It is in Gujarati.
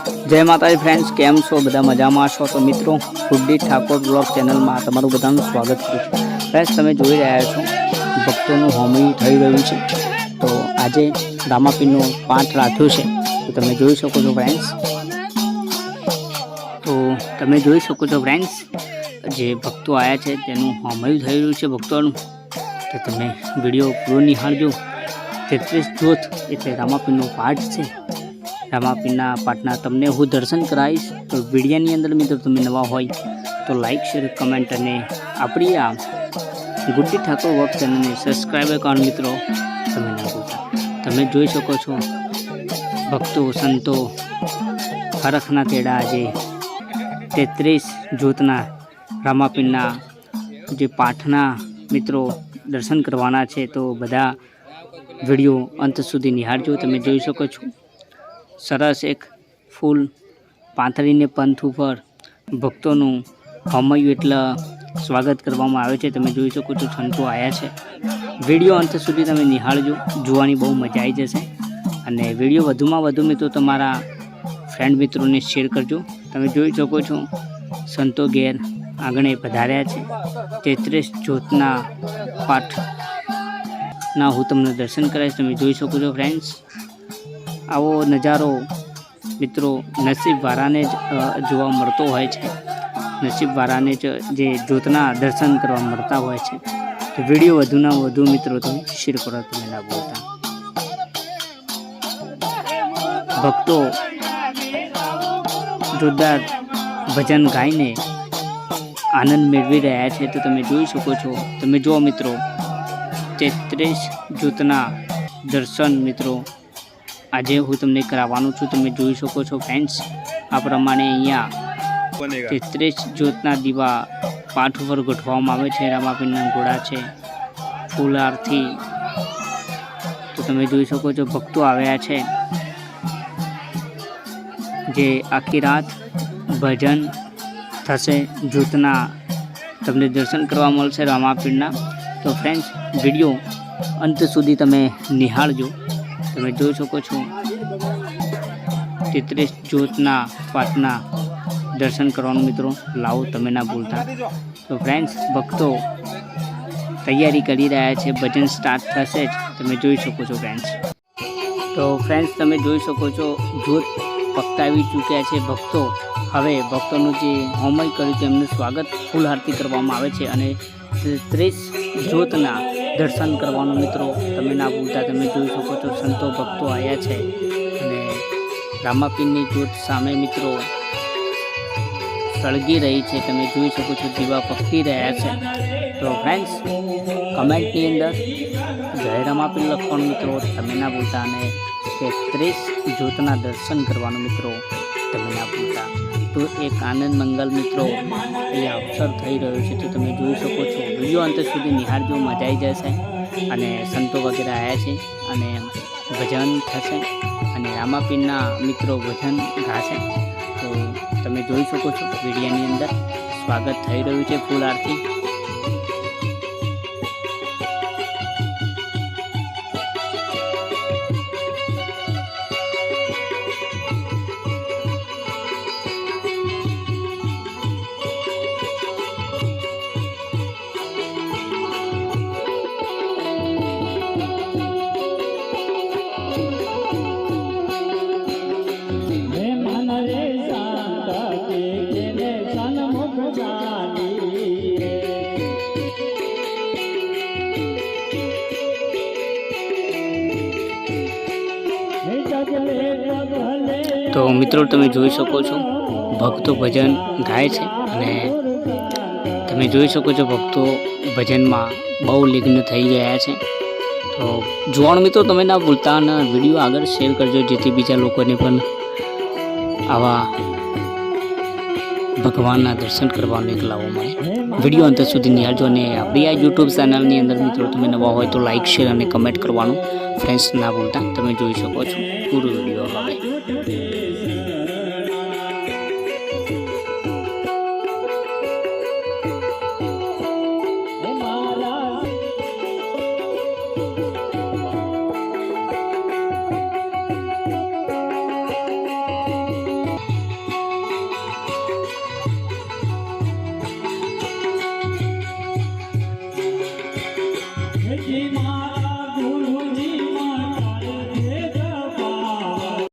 जय माताजी फ्रेंड्स, केम छो बधा मजामां छो? तो मित्रों, गुड्डी ठाकोर ब्लॉग चेनल में तमारुं बधानुं स्वागत करूं छुं। फ्रेंड्स, तमे जोई रह्या छो भक्तोनुं होमी थई रह्युं छे। तो आजे रामापीरनो पाठ राख्यो छे, तो तमे जोई शको छो फ्रेंड्स। तो तमे जोई शको छो फ्रेंड्स, जे भक्तो आया छे तेनुं होमी थई रह्युं छे भक्तोनुं। तो तमे विडियो पूरो निहाळजो। 33 जोत एटले रामापीरनो पाठ छे। रामापीरना पाठना तमने हूँ दर्शन कराईश। तो विडियोनी अंदर मित्रों तमे नवा होय तो लाइक शेर कमेंट अने आपणी आ गुड्डी ठाकोर ब्लॉग चेनल ने सब्सक्राइब करवानुं मित्रों तमे न भूलता। तमे जोई शको छो भक्तो संतो हरखना तेड़ा जे 33 जोतना रामापीरना जे पाठना मित्रों दर्शन करवाना छे। तो बधा विडियो अंत सुधी निहाळजो। तमे जोई शको छो सरस एक फूल पाथरीने पंथ पर भक्तों होमयु एटले स्वागत करवामां आवे छे। तमे जोई शको छो संतो आया छे। विडियो अंत सुधी तमे निहाळजो, जोवानी बहु मजा आई जशे। अने विडियो वधुमां वधु मित्रों तमारा फ्रेंड मित्रों ने शेर करजो। तमे जोई शको छो संतो घेर आंगणे पधार्या छे। 33 ज्योतना पाठ ना हूँ तमने दर्शन कराईश। तमे जोई शको छो फ्रेंड्स। आवो नजारो मित्रों नसीबवाळाने ज जोवा मळतो होय छे। नसीबवाळाने ज जे ज्योतना दर्शन करवा मळता होय छे। तो विडियो वधुना वधु मित्रों तमे शेर करो, तमे ना भूलता। भक्तो जोरदार भजन गाईने आनंद मेळवी रह्या छे। तो तमे जोई शको छो। तमे जो मित्रों 33 ज्योतना दर्शन मित्रों આજે હું તમને કરાવવાનો છું। તમે જોઈ શકો છો ફ્રેન્ડ્સ, આ પ્રમાણે અહીંયા 33 જ્યોતના દીવા પાઠ ઉપર ગોઠવવામાં આવે છે। રામાપીરના ઘોડા છે, ફૂલ આરતી। તો તમે જોઈ શકો છો ભક્તો આવ્યા છે જે આખી રાત ભજન થશે, જ્યોતના તમને દર્શન કરવા મળશે રામાપીરના। તો ફ્રેન્ડ્સ, વિડીયો અંત સુધી તમે નિહાળજો। તમે જોઈ શકો છો 33 જ્યોતના પાઠના દર્શન કરવાનું મિત્રો લાવો તમે ના ભૂલતા। તો ફ્રેન્ડ્સ, ભક્તો તૈયારી કરી રહ્યા છે, ભજન સ્ટાર્ટ થશે જ, તમે જોઈ શકો છો ફ્રેન્ડ્સ। તો ફ્રેન્ડ્સ, તમે જોઈ શકો છો જ્યોત પકડાવી ચૂક્યા છે ભક્તો। હવે ભક્તોનું જે હોમય કર્યું છે એમનું સ્વાગત ફૂલ આરતી કરવામાં આવે છે અને 33 જ્યોતના દર્શન કરવાનું મિત્રો તમે ના ભૂલતા। તમે જોઈ શકો છો સંતો ભક્તો આવ્યા છે અને રામાપીરની જ્યોત સામે મિત્રો સળગી રહી છે। તમે જોઈ શકો છો દીવા પકડી રહ્યા છે। તો ફ્રેન્ડ્સ, કમેન્ટની અંદર જય રામાપીર લખવાનું મિત્રો તમે ના ભૂલતા અને 33 જ્યોતના દર્શન કરવાનું મિત્રો તમે ના ભૂલતા। તો એક આનંદ મંગલ મિત્રો અહીંયા અવસર થઈ રહ્યો છે। તો તમે જોઈ શકો છો, વિડીયો અંત સુધી નિહાળજો, મજા આવી જશે। અને સંતો વગેરે આવ્યા છે અને ભજન થશે અને રામાપીરના મિત્રો ભજન ગાશે। તો તમે જોઈ શકો છો વિડીયોની અંદર સ્વાગત થઈ રહ્યું છે ફૂલ આરતી। તો મિત્રો તમે જોઈ શકો છો ભક્તો ભજન ગાય છે અને તમે જોઈ શકો છો ભક્તો ભજનમાં બહુ લીગ્ન થઈ ગયા છે। તો જોવાનું મિત્રો તમે ના ભૂલતા અને વિડીયો આગળ શેર કરજો, જેથી બીજા લોકોને પણ આવા ભગવાનના દર્શન કરવાનો એક લાવો મળે। વિડીયો અંત સુધી નિહાળજો અને આપણી આ યુટ્યુબ ચેનલની અંદર મિત્રો તમે નવા હોય તો લાઇક શેર અને કમેન્ટ કરવાનું ફ્રેન્ડ્સ ના ભૂલતા। તમે જોઈ શકો છો પૂરો વિડીયો હવે। લક્ષ્મી